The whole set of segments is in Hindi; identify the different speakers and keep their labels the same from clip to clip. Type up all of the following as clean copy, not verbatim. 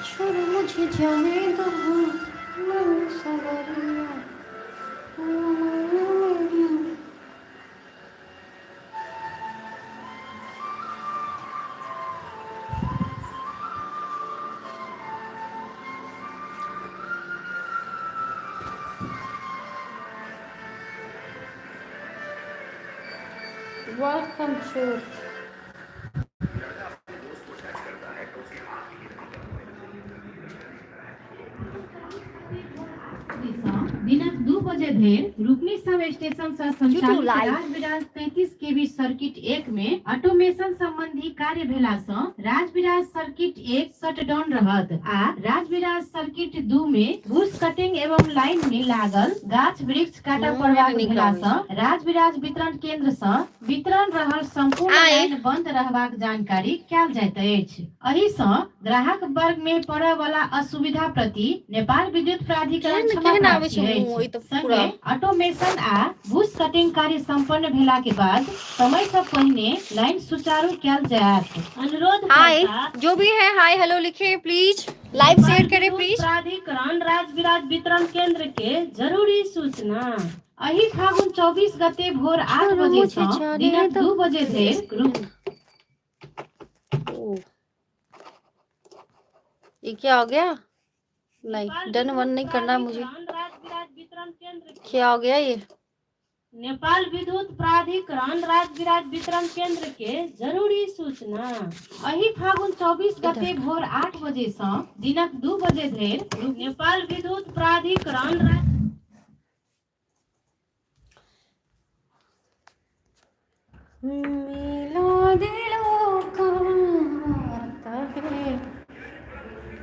Speaker 1: छोड़ो मुझे जाने दो मैं सवरिया। वेलकम टू
Speaker 2: दिनांक 2 बजे धरि रुक्मी सब स्टेशन से संचालित राजविराज 33 केवी सर्किट 1 में ऑटोमेशन संबंधी कार्य भेला सँ राजविराज सर्किट 1 शटडाउन रहत आ राजविराज सर्किट 2 में घूस कटिंग एवं लाइन में लागल गाछ वृक्ष काटब पड़बाक भेला सँ राजविराज वितरण केंद्र सँ वितरण रहल संपूर्ण लाइन बंद रहबाक जानकारी कयल जाइत अछि। एहि सँ ग्राहक वर्ग में पड़य वाला असुविधा प्रति नेपाल विद्युत प्राधिकरण क्षमा प्रार्थी अछि। संगे ऑटोमेशन आ घूस कटिंग कार्य संपन्न भेला के बाद समय से पहिने लाइन सुचारू कयल जायत। अनुरोध
Speaker 1: हाय जो भी है हाय हेलो लिखे प्लीज, लाइव शेयर करें प्लीज।
Speaker 2: प्राधिकरण राजविराज वितरण केंद्र के जरूरी सूचना एहि फागुन 24 गते भोर 8 बजे सँ दिनांक 2 बजे धरि
Speaker 1: ये क्या हो गया? नहीं डन वन नहीं करना मुझे। क्या हो गया ये?
Speaker 2: नेपाल विद्युत प्राधिकरण राजविराज वितरण केंद्र के जरूरी सूचना एहि फागुन 24 गते भोर 8 बजे सँ दिनांक 2 बजे धरि नेपाल विद्युत प्राधिकरण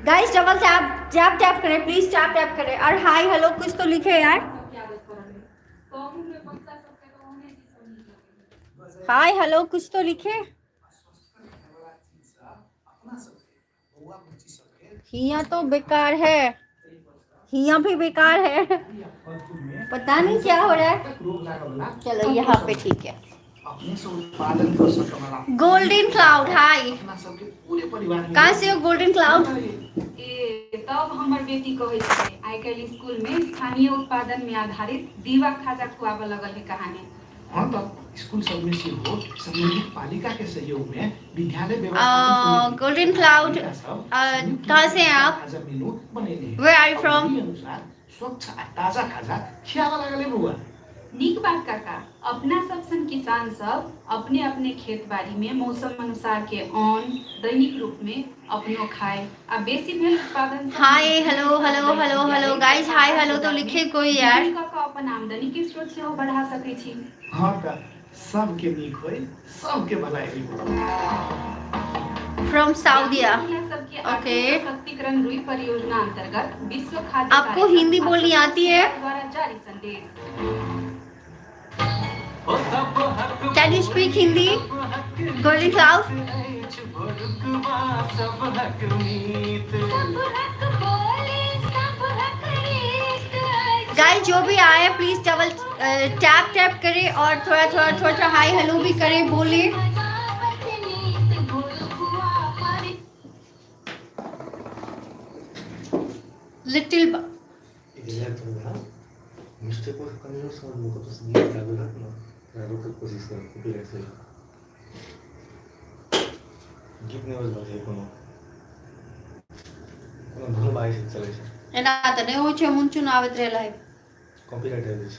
Speaker 1: guys double tap tap tap करें प्लीज, टैप टैप करें और हाय हेलो कुछ तो लिखे यार। हाय हेलो कुछ तो लिखे। हिया तो बेकार है, हिया भी बेकार है, पता नहीं क्या हो रहा है। चलो यहाँ पे ठीक है। गोल्डन क्लाउड हाय, कहाँ से हो गोल्डन क्लाउड?
Speaker 3: तब हमर बेटी कहै छै आइ काल्हि स्कूल में स्थानीय उत्पादन में आधारित दीवा खाजा खुआबऽ लगल है कहानी। हाँ तो स्कूल सब में से हो संबंधित पालिका के सहयोग में विद्यालय व्यवस्था
Speaker 1: गोल्डन क्लाउड कहाँ से हैं आप? Where are you from?
Speaker 3: स्वच्छ आ ताजा खाजा खियावा लगले बुआ। नीक बात काका, अपना सब सन किसान सब अपने अपने खेत बाड़ी में मौसम अनुसार के अन्न दैनिक रूप में अपनो खाए आ बेसी भेल उत्पादन।
Speaker 1: Hi hello hello hello hello guys hi hello तो लिखे कोई यार।
Speaker 3: काका अपन आमदनी के स्रोत से बढ़ा सकै छी।
Speaker 4: हाँ का सब के नीक होय, सब के भलाई होय।
Speaker 1: From साउदिया
Speaker 3: okay. शक्तिकरण रुई परियोजना अंतर्गत विश्व खाद्य
Speaker 1: आपको हिंदी बोलनी आती है?
Speaker 3: द्वारा जारी संदेश।
Speaker 1: Can you speak Hindi? Golden cloud guys जो भी आए प्लीज डबल टैप टैप करे और थोड़ा थोड़ा थोड़ा थोड़ा हाय हेलो भी करे बोले। लिटिल
Speaker 5: मिस्टेक को कमियों से मुझको तो सही लग रहा है ना, मैं रोक कोशिश कर कॉपीराइट से गिफ्ट ने बस कोनो धुन बाई से चले છે
Speaker 1: એના તને હું છે મુંચુન આવત રહેલા है
Speaker 5: कॉपीराइट है दिस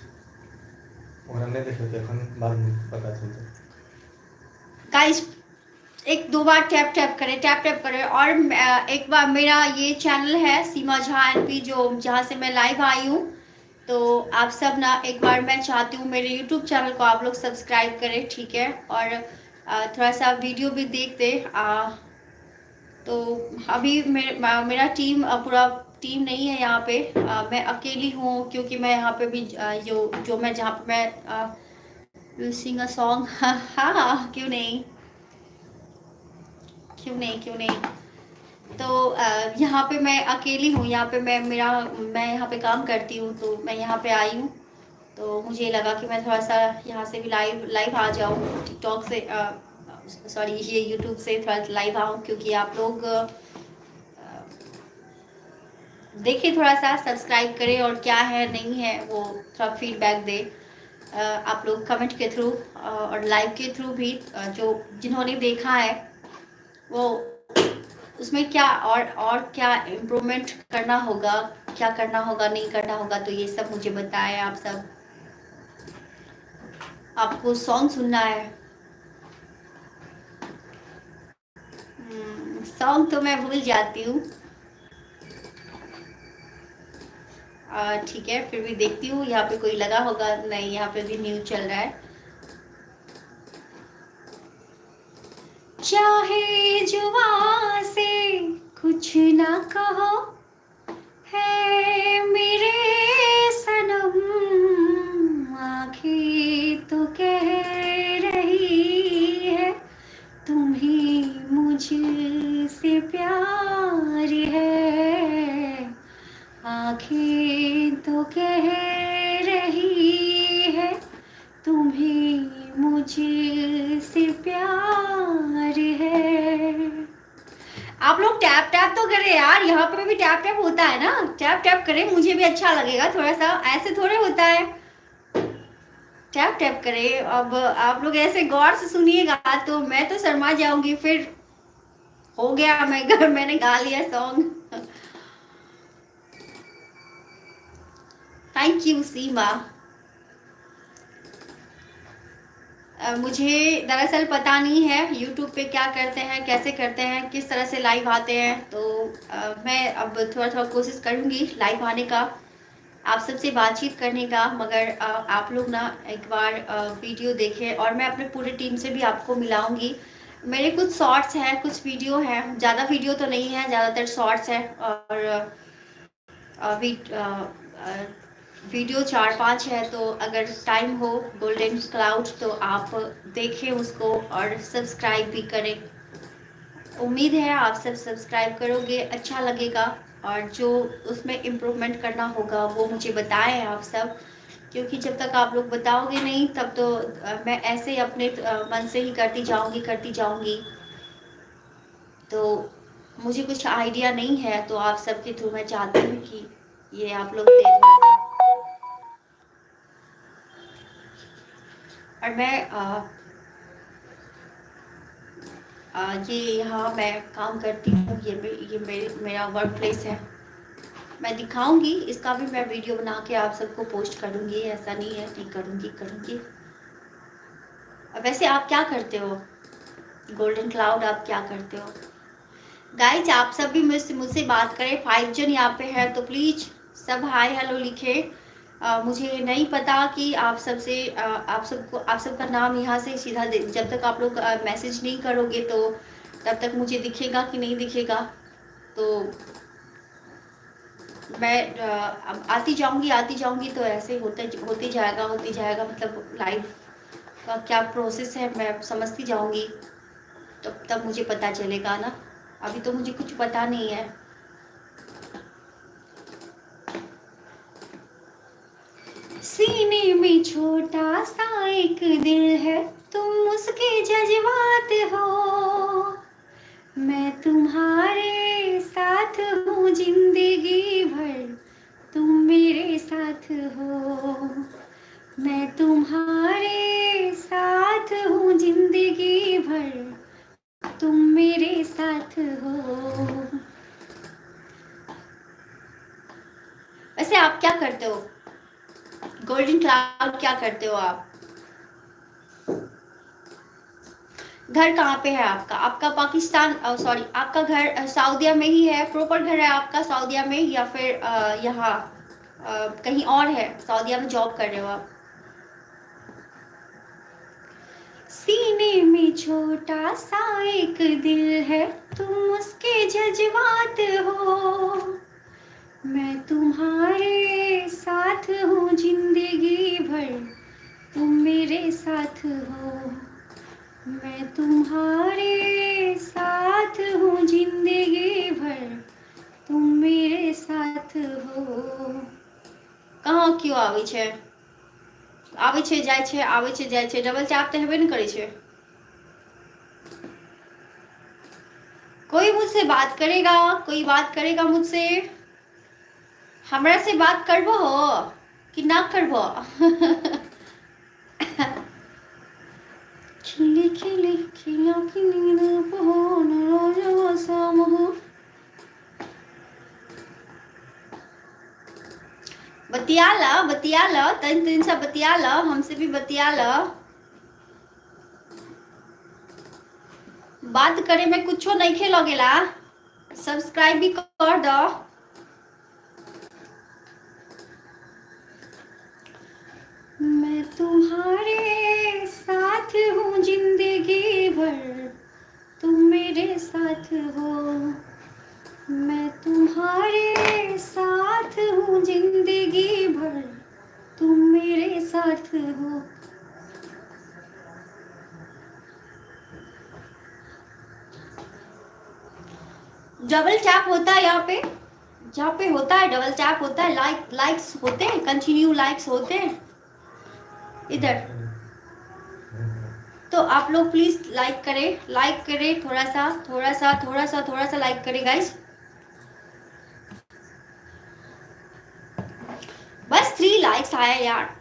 Speaker 5: और हमने देखा था এখন बाद में पता चलता।
Speaker 1: गाइस एक दो बार टैप टैप करें और एक बार मेरा ये चैनल है सीमा झा एनपी जो जहाँ से मैं लाइव आई हूँ, तो आप सब ना एक बार मैं चाहती हूँ मेरे यूट्यूब चैनल को आप लोग सब्सक्राइब करें ठीक है, और थोड़ा सा वीडियो भी देख दे। तो अभी मेरा टीम पूरा टीम नहीं है यहाँ पे, मैं अकेली हूँ क्योंकि मैं यहाँ पे भी जो मैं जहाँ पे मैं सिंग अ सॉन्ग हाँ क्यों नहीं क्यों नहीं। तो यहाँ पे मैं अकेली हूँ, यहाँ पे मैं यहाँ पे काम करती हूँ, तो मैं यहाँ पे आई हूँ तो मुझे लगा कि मैं थोड़ा सा यहाँ से भी लाइव आ जाऊँ, टिकटॉक से सॉरी ये यूट्यूब से थोड़ा लाइव आऊँ, क्योंकि आप लोग देखिए, थोड़ा सा सब्सक्राइब करें और क्या है नहीं है वो थोड़ा फीडबैक दे आप लोग कमेंट के थ्रू और लाइव के थ्रू भी, जो जिन्होंने देखा है वो उसमें क्या और क्या इम्प्रूवमेंट करना होगा, क्या करना होगा नहीं करना होगा, तो ये सब मुझे बताएं आप सब। आपको सॉन्ग सुनना है? सॉन्ग तो मैं भूल जाती हूँ, ठीक है, फिर भी देखती हूँ। यहाँ पे कोई लगा होगा? नहीं, यहाँ पे भी न्यूज चल रहा है। चाहे जुबां से कुछ ना कहो है मेरे सनम, आँखें तो कह रही है तुम्हें मुझसे प्यार है, आँखें तो कह रही है तुम्हें मुझसे प्यार है। आप लोग टैप टैप तो करें यार, यहाँ पे भी टैप टैप होता है ना, टैप टैप करें, मुझे भी अच्छा लगेगा थोड़ा सा। ऐसे थोड़े होता है, टैप टैप करें। अब आप लोग ऐसे गौर से सुनिएगा तो मैं तो शर्मा जाऊंगी, फिर हो गया मैंने गा लिया सॉन्ग। थैंक यू सीमा। मुझे दरअसल पता नहीं है YouTube पे क्या करते हैं, कैसे करते हैं, किस तरह से लाइव आते हैं, तो मैं अब थोड़ा थोड़ा कोशिश करूँगी लाइव आने का, आप सबसे बातचीत करने का। मगर आप लोग ना एक बार वीडियो देखें, और मैं अपने पूरे टीम से भी आपको मिलाऊंगी। मेरे कुछ शॉर्ट्स हैं, कुछ वीडियो हैं, ज़्यादा वीडियो तो नहीं है, ज़्यादातर शॉर्ट्स है, और वीडियो 4-5 है। तो अगर टाइम हो गोल्डन क्लाउड तो आप देखें उसको और सब्सक्राइब भी करें। उम्मीद है आप सब सब्सक्राइब करोगे, अच्छा लगेगा, और जो उसमें इम्प्रूवमेंट करना होगा वो मुझे बताएं आप सब, क्योंकि जब तक आप लोग बताओगे नहीं तब तो मैं ऐसे ही अपने मन से ही करती जाऊंगी। तो मुझे कुछ आइडिया नहीं है, तो आप सबके थ्रू मैं चाहती हूँ कि ये आप लोग दें। और मैं ये यहाँ मैं काम करती हूँ, ये मेरा वर्क प्लेस है। मैं दिखाऊंगी इसका भी, मैं वीडियो बना के आप सबको पोस्ट करूँगी, ऐसा नहीं है कि करूँगी। वैसे आप क्या करते हो गोल्डन क्लाउड, आप क्या करते हो गाइज? आप सब भी मुझसे बात करें। 5 जन यहाँ पे है, तो प्लीज़ सब हाय हेलो लिखें। मुझे नहीं पता कि आप सबका नाम यहाँ से सीधा जब तक आप लोग मैसेज नहीं करोगे तो तब तक मुझे दिखेगा कि नहीं दिखेगा। तो मैं अब आती जाऊंगी तो ऐसे होते जाएगा, मतलब लाइव का क्या प्रोसेस है मैं समझती जाऊंगी, तो तब मुझे पता चलेगा ना, अभी तो मुझे कुछ पता नहीं है। सीने में छोटा सा एक दिल है, तुम उसके जज्बात हो, मैं तुम्हारे साथ हूँ जिंदगी भर, तुम मेरे साथ हो, मैं तुम्हारे साथ हूँ जिंदगी भर, तुम मेरे साथ हो। वैसे आप क्या करते हो गोल्डन क्लाउड, क्या करते हो आप? घर कहाँ पे है आपका? आपका पाकिस्तान, सॉरी आपका घर सऊदीया में ही है? प्रॉपर घर है आपका सऊदीया में, या फिर यहाँ कहीं और है? सऊदीया में जॉब कर रहे हो आप? सीने में छोटा सा एक दिल है, तुम उसके जज्बात हो, मैं तुम्हारे साथ हूँ जिंदगी भर, तुम मेरे साथ हो, मैं तुम्हारे साथ हूँ जिंदगी भर, तुम मेरे साथ हो। कहाँ क्यों आवी छे? आवे छे जाए छे, आवे छे जाए छे, डबल टैप तो हेबे न करे छे। कोई मुझसे बात करेगा, कोई बात करेगा मुझसे, हमरा से बात करबो हो कि ना करबो? खिली खिली खिला की नींद पहोन रोजा शाम हो। बतिया ला तन तन सा बतिया ला, हमसे भी बतिया ला। बात करे में कुछो नहीं खेलो गेला, सब्सक्राइब भी कर दो। मैं तुम्हारे साथ हूँ जिंदगी भर, तुम मेरे साथ हो। मैं तुम्हारे साथ हूँ जिंदगी भर, तुम मेरे साथ हो। डबल टैप होता है यहाँ पे, जहाँ पे होता है डबल टैप होता है, लाइक्स होते हैं, कंटिन्यू लाइक्स होते हैं इधर। तो आप लोग प्लीज लाइक करें, थोड़ा सा लाइक करें गाइस। बस 3 लाइक्स आया यार।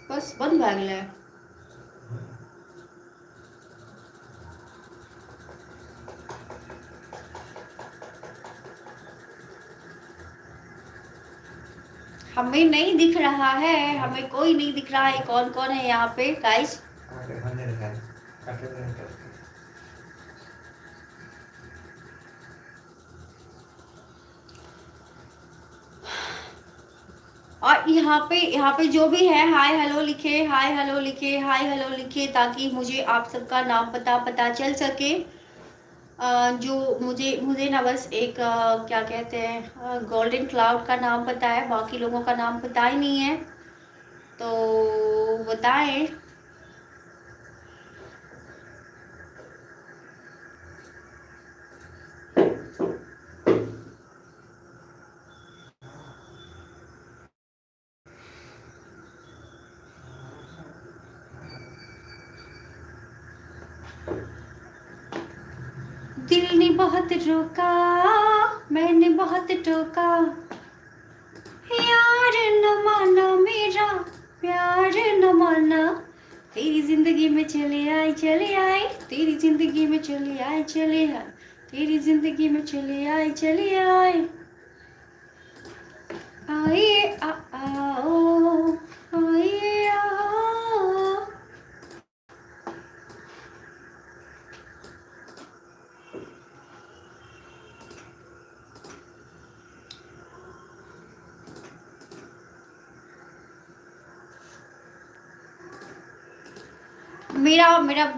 Speaker 1: बस बंद भए गेलै। हमें नहीं दिख रहा है, हमें कोई नहीं दिख रहा है। कौन कौन है यहाँ पे गाइस? और यहाँ पे जो भी है हाय हेलो लिखे, हाय हेलो लिखे, हाय हेलो लिखे, ताकि मुझे आप सबका नाम पता चल सके। जो मुझे ना बस एक क्या कहते हैं गोल्डन क्लाउड का नाम पता है, बाकी लोगों का नाम पता ही नहीं है। तो बताएं। दिल ने बहुत रोका, मैंने बहुत टोका, यार न माना मेरा प्यार न माना। तेरी जिंदगी में चले आए, तेरी जिंदगी में चले आए, तेरी जिंदगी में चले आए। आइए आओ, आइए आओ।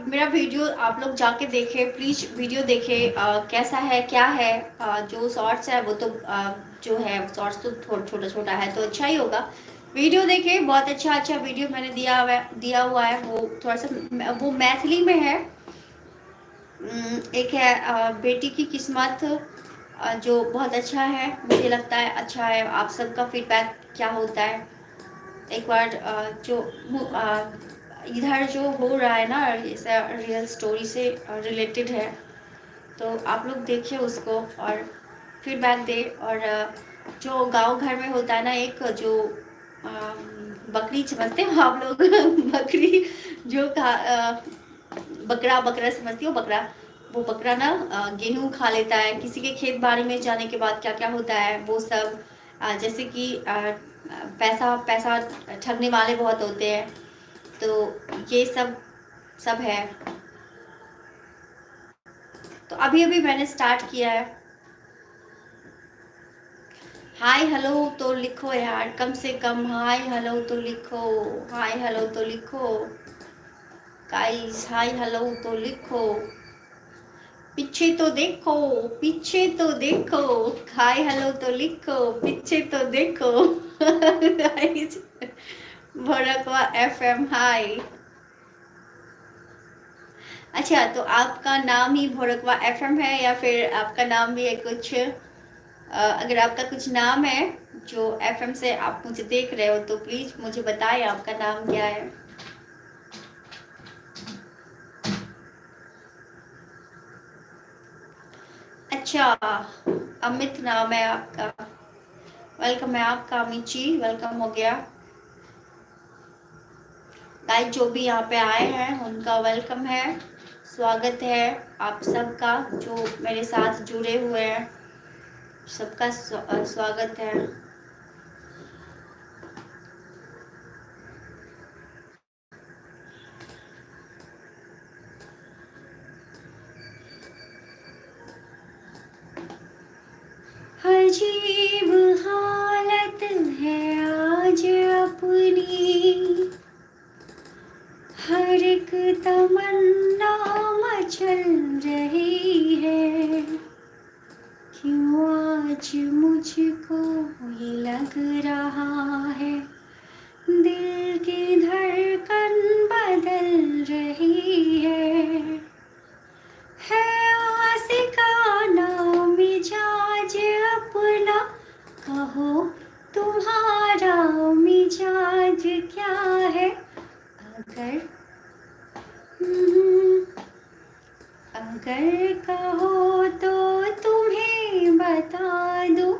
Speaker 1: मेरा वीडियो आप लोग जाके देखें प्लीज, वीडियो देखें कैसा है क्या है। जो शॉर्ट्स है वो तो जो है शॉर्ट्स तो छोटा है तो अच्छा ही होगा। वीडियो देखें, बहुत अच्छा वीडियो मैंने दिया हुआ है। वो थोड़ा सा वो मैथिली में है। एक है बेटी की किस्मत, जो बहुत अच्छा है, मुझे लगता है अच्छा है। आप सबका फीडबैक क्या होता है एक बार। जो इधर जो हो रहा है ना, ऐसा रियल स्टोरी से रिलेटेड है, तो आप लोग देखिए उसको और फीडबैक दे। और जो गांव घर में होता है ना, एक जो बकरी समझते हो आप लोग बकरी जो बकरा समझती हो, बकरा। वो बकरा ना गेहूं खा लेता है। किसी के खेत बाड़ी में जाने के बाद क्या क्या होता है वो सब, जैसे कि पैसा ठगने वाले बहुत होते हैं। तो ये सब है। तो अभी मैंने स्टार्ट किया है। हाय हेलो तो लिखो यार, कम से कम हाय हेलो तो लिखो, हाय हेलो तो लिखो गाइस, हाय हेलो तो लिखो। पीछे तो देखो, पीछे तो देखो, हाय हेलो तो लिखो, पीछे तो देखो। भड़कवा एफएम हाय। अच्छा, तो आपका नाम ही भड़कवा एफएम है या फिर आपका नाम भी है कुछ? अगर आपका कुछ नाम है जो एफएम से आप मुझे देख रहे हो तो प्लीज मुझे बताएं आपका नाम क्या है। अच्छा, अमित नाम है आपका। वेलकम है आपका अमित जी, वेलकम हो गया। गाइस जो भी यहाँ पे आए हैं उनका वेलकम है, स्वागत है आप सबका। जो मेरे साथ जुड़े हुए हैं सबका स्वागत है। अजीब हालत है आज अपनी, हर एक तमन्ना मचल रही है। क्यों आज मुझको ये लग रहा है, दिल की धड़कन बदल रही है आशिकाना मिजाज अपना, कहो तुम्हारा मिजाज क्या है। अगर अगर कहो तो तुम्हें बता दो,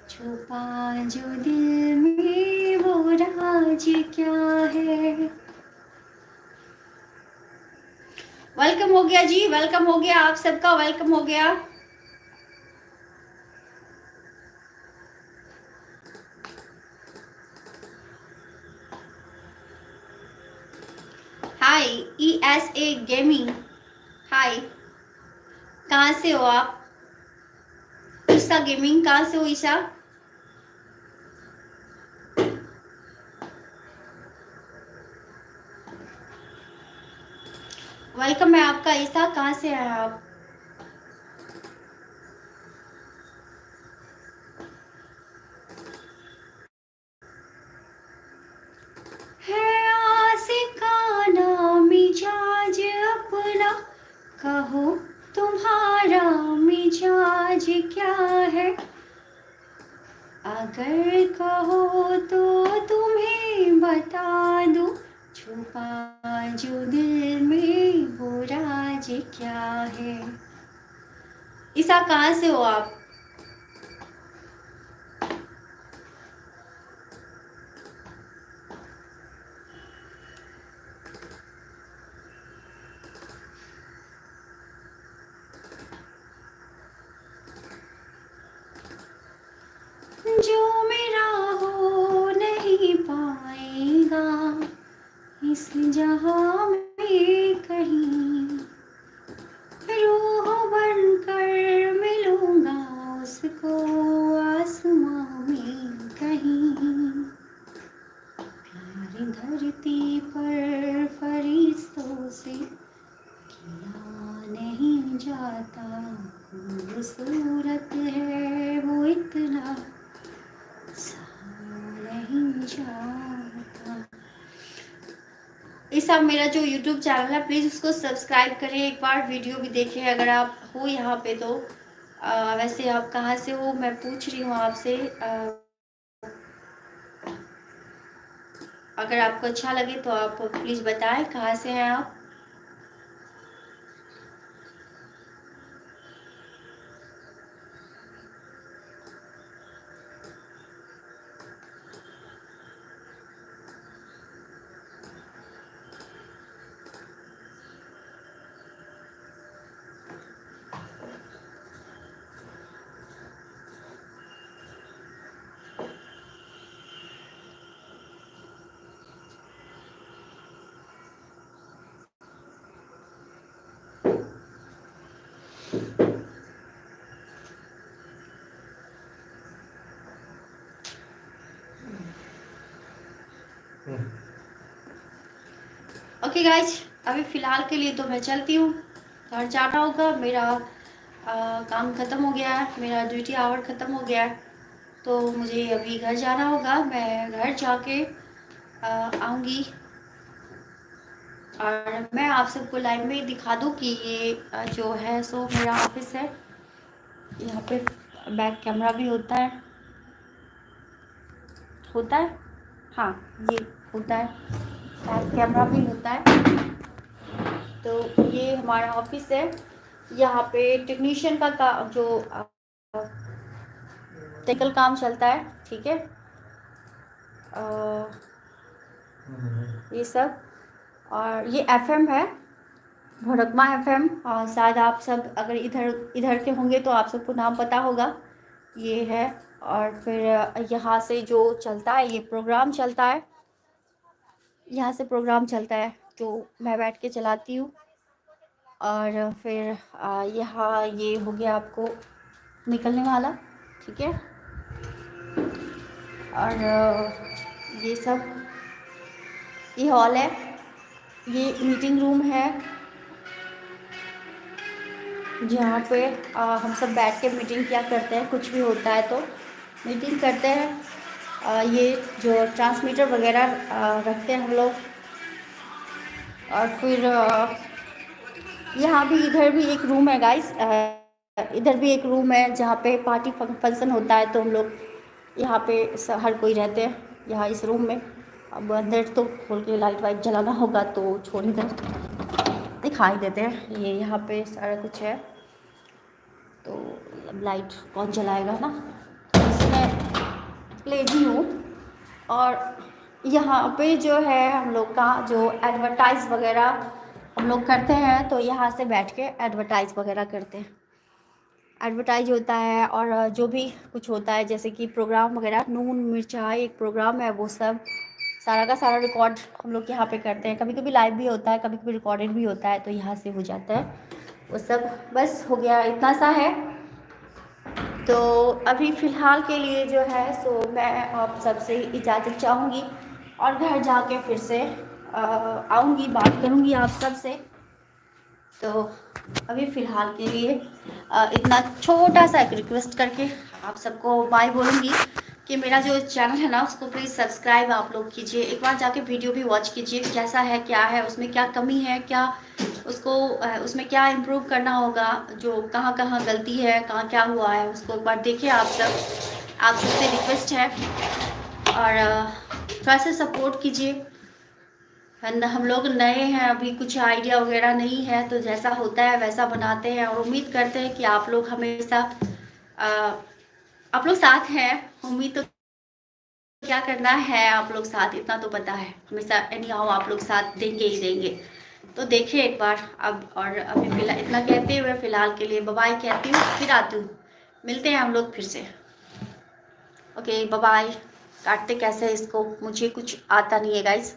Speaker 1: छुपा जो दिल में वो राज क्या है। वेलकम हो गया जी, वेलकम हो गया, आप सबका वेलकम हो गया। हाय ESA गेमिंग हाय, कहाँ से हो आप? ईसा गेमिंग कहाँ से हो ईसा? वेलकम है आपका ईसा, कहाँ से हैं आप? है आशिकाना मिजाज अपना, कहो तुम्हारा मिजाज क्या है। अगर कहो तो तुम्हें बता दूं, छुपा जो दिल में वो राज क्या है। ईसा कहाँ से हो आप? जो मेरा हो नहीं पाएगा इस जहां में कहीं, रूह बनकर मिलूंगा उसको आसमां में कहीं। प्यार धरती पर फरिश्तों से किया नहीं जाता, खूबसूरत है वो इतना नहीं जाता। इस सब मेरा जो YouTube चैनल है प्लीज़ उसको सब्सक्राइब करें, एक बार वीडियो भी देखें अगर आप हो यहाँ पे तो। वैसे आप कहाँ से हो मैं पूछ रही हूँ आपसे। अगर आपको अच्छा लगे तो आप प्लीज़ बताएं कहाँ से हैं आप। ओके गाइज, अभी फ़िलहाल के लिए तो मैं चलती हूँ, घर जाना होगा। मेरा काम ख़त्म हो गया है, मेरा ड्यूटी आवर ख़त्म हो गया है, तो मुझे अभी घर जाना होगा। मैं घर जाके आऊँगी और मैं आप सबको लाइव में दिखा दूँ कि ये जो है सो मेरा ऑफिस है। यहाँ पे बैक कैमरा भी होता है हाँ, ये होता है, बैक कैमरा भी होता है। तो ये हमारा ऑफिस है। यहाँ पे टेक्नीशियन का जो टेक्निकल काम चलता है, ठीक है। ये सब, और ये एफएम है, भोरकमा एफएम। और शायद आप सब अगर इधर के होंगे तो आप सबको नाम पता होगा, ये है। और फिर यहाँ से जो चलता है, ये प्रोग्राम चलता है, यहाँ से प्रोग्राम चलता है जो मैं बैठ के चलाती हूँ। और फिर यहाँ ये हो गया आपको निकलने वाला, ठीक है। और ये सब, ये हॉल है, ये मीटिंग रूम है जहाँ पे हम सब बैठ के मीटिंग किया करते हैं। कुछ भी होता है तो मीटिंग करते हैं। ये जो ट्रांसमीटर वगैरह रखते हैं हम लोग। और फिर यहाँ भी, इधर भी एक रूम है गाइस, इधर भी एक रूम है जहाँ पे पार्टी फंक्शन होता है, तो हम लोग यहाँ पे हर कोई रहते हैं यहाँ इस रूम में। अब अंदर तो खोल के लाइट वाइट जलाना होगा, तो छोड़ इधर दिखाई देते हैं। ये यहाँ पे सारा कुछ है, तो अब लाइट कौन जलाएगा ना, तो इसमें लेजी हूँ। और यहाँ पे जो है हम लोग का जो एडवर्टाइज़ वगैरह हम लोग करते हैं, तो यहाँ से बैठ के एडवर्टाइज़ वगैरह करते हैं। एडवर्टाइज होता है और जो भी कुछ होता है, जैसे कि प्रोग्राम वगैरह, नून मिर्चाई एक प्रोग्राम है, वो सब सारा का सारा रिकॉर्ड हम लोग यहाँ पे करते हैं। कभी कभी लाइव भी होता है, कभी कभी रिकॉर्डेड भी होता है, तो यहाँ से हो जाता है वो सब। बस हो गया, इतना सा है। तो अभी फ़िलहाल के लिए जो है सो मैं आप सबसे इजाज़त चाहूँगी और घर जाके फिर से आऊँगी, बात करूँगी आप सब से। तो अभी फ़िलहाल के लिए इतना छोटा सा एक रिक्वेस्ट करके आप सबको बाय बोलूँगी कि मेरा जो चैनल है ना, उसको प्लीज़ सब्सक्राइब आप लोग कीजिए। एक बार जाके वीडियो भी वॉच कीजिए, कैसा है, क्या है उसमें, क्या कमी है, क्या उसको उसमें क्या इम्प्रूव करना होगा, जो कहाँ कहाँ गलती है, कहाँ क्या हुआ है, उसको एक बार देखिए आप सब। आप सबसे रिक्वेस्ट है और थोड़ा सा सपोर्ट कीजिए। हम लोग नए हैं, अभी कुछ आइडिया वगैरह नहीं है, तो जैसा होता है वैसा बनाते हैं और उम्मीद करते हैं कि आप लोग हमेशा आप लोग साथ हैं। उम्मीद तो क्या करना है, आप लोग साथ, इतना तो पता है, हमेशा एनी हाउ आप लोग साथ देंगे ही देंगे। तो देखिए एक बार अब, और अभी फिलहाल इतना कहते हुए फ़िलहाल के लिए बाय कहती हूँ, फिर आती हूँ, मिलते हैं हम लोग फिर से। Okay bye. काटते कैसे इसको, मुझे कुछ आता नहीं है गाइस।